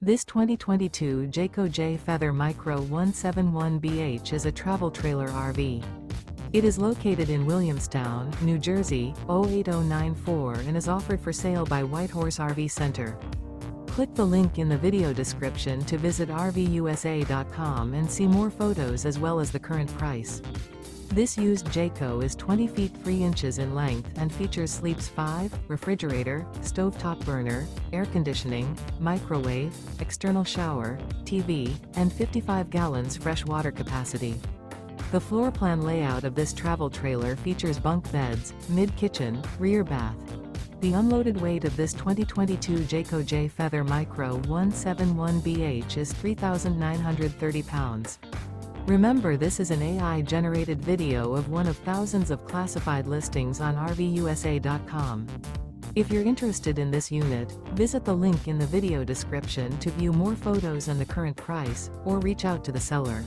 This 2022 Jayco Jay Feather Micro 171BH is a travel trailer RV. It is located in Williamstown, New Jersey, 08094 and is offered for sale by Whitehorse RV Center. Click the link in the video description to visit RVUSA.com and see more photos as well as the current price. This used Jayco is 20 feet 3 inches in length and features sleeps 5, refrigerator, stovetop burner, air conditioning, microwave, external shower, TV, and 55 gallons fresh water capacity. The floor plan layout of this travel trailer features bunk beds, mid-kitchen, rear bath. The unloaded weight of this 2022 Jayco Jay Feather Micro 171BH is 3,930 pounds. Remember, this is an AI-generated video of one of thousands of classified listings on RVUSA.com. If you're interested in this unit, visit the link in the video description to view more photos and the current price, or reach out to the seller.